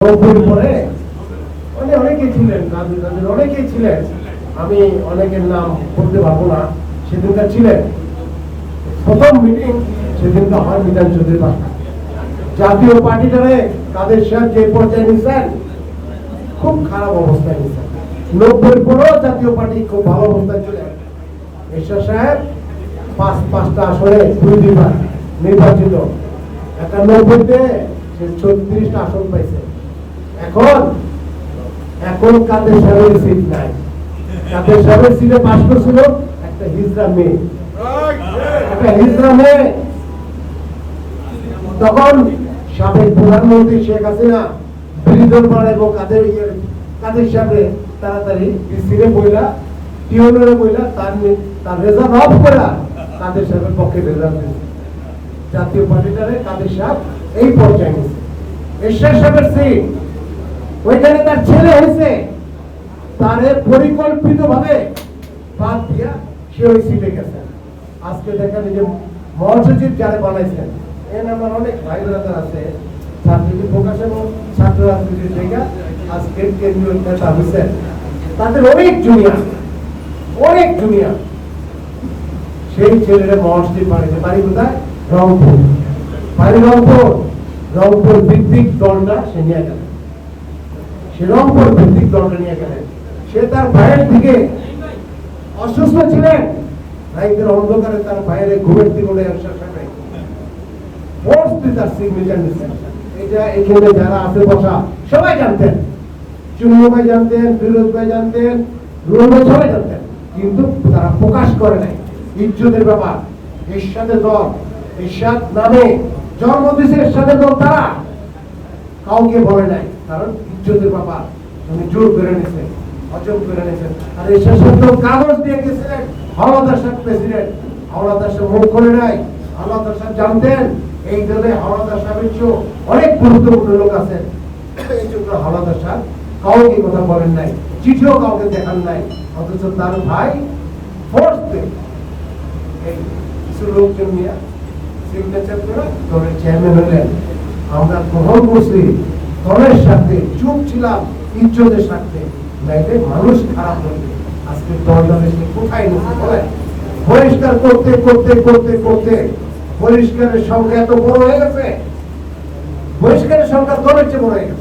পরে অনেকেই ছিলেন, অনেকেই ছিলেন, আমি অনেকের নাম বলতে পারবো না। সেদিনকার ছিলেন প্রথম মিটিং, সেদিনটা হয় মিজান চৌধুরী বাসায়। জাতীয় পার্টিটারে কাদের সাহেব যে পর্যায়ে নিচ্ছেন, খুব খারাপ অবস্থায় নিচ্ছেন। 90-র পরেও জাতীয় পার্টি খুব ভালো অবস্থায় চলে আসে। এরশাদ সাহেব পাঁচটা আসনে 2-2বার নির্বাচিত, 91-তে সে 36টা আসন পাইছে। এখন কাদের সাহেবের সিট নাই। কাদের সাহেবের সিটে পাশ করছিল একটা হিজড়া মেয়ে, তখন সাবেক প্রধানমন্ত্রী শেখ হাসিনা বিরোধী দল এবং কাদের সাহেব তাড়াতাড়ি সিটে বইলা টিউনারে বইলা তার রেজাল্ট অফ করা কাদের সাহেবের পক্ষে রেজাল্ট দিয়েছে। জাতীয় পার্টিটারে কাদের সাহেব এই পর্যায়ে নিয়েছে। এরশাদ সাহেবের সিট ওইখানে তার ছেলে হয়েছে, তারে পরিকল্পিত ভাবে বাদ দিয়া সে ওই সিটে গেছে। আজকে দেখেন যে মহাসচিব যারা বানাইছেন, এর আমার অনেক ভাই ব্রাদার আছে ছাত্রী প্রকাশ এবং ছাত্র রাজনীতির জায়গা আজকে কেন্দ্রীয় নেতা হয়েছেন, তাদের অনেক জুনিয়র সেই ছেলেরা মহাসচিব বানিয়েছে। বাড়ি কোথায়? রংপুর। রংপুর ভিত্তিক দলটা সে নিয়ে গেল, রংপুর ভিত্তিক দলটা নিয়ে গেলেন। সে তার ভাইয়ের দিকে অসুস্থ ছিলেন, রাইতের অন্ধকারে তার ভাইয়ের ঘুমের দিকে তার সিগনেচার নিচ্ছেন। এটা এখানে যারা আছে বসা সবাই জানতেন, চুন্নু ভাই জানতেন, ফিরোজ ভাই জানতেন, রুল ভাই সবাই জানতেন, কিন্তু তারা প্রকাশ করে নাই। ইজ্জতের ব্যাপার। এরশাদের দল, এরশাদ নামে জন্ম দিয়েছে এরশাদের দল, তারা কাউকে বলে নাই, কারণ ইজ্জতের ব্যাপার। উনি জোর করে নিয়েছেন, অচল করে নিয়েছেন। আর এরশাদ সাহেব কাগজ দিয়ে গেছিলেন হাওলাদার সাহেব প্রেসিডেন্ট, হাওলাদার সাহেব মুখ করে নাই। হাওলাদার সাহেব জানতেন এই দলে হাওলাদার সাহেবের চেয়েও অনেক গুরুত্বপূর্ণ লোক আছেন, এই জন্য হাওলাদার সাহেব কাউকে কথা বলেন নাই, চিঠিও কাউকে দেখান নাই। অথচ তার ভাই ফোর্স কিছু লোকজন নিয়ে সিগনেচার করে দলের চেয়ারম্যান হলেন। আমরা গ্রহণ করছি দলের সাথে, চুপ ছিলাম ইজ্জতের সাথে, নাইলে মানুষ খারাপ হইবে। আজকে দলটা কোথায় নিচ্ছে বলে পরিষ্কার করতে করতে করতে করতে বহিষ্কারের সংখ্যা এত বড় হয়ে গেছে, বহিষ্কারের সংখ্যা দলের চেয়ে বড় হয়ে গেছে।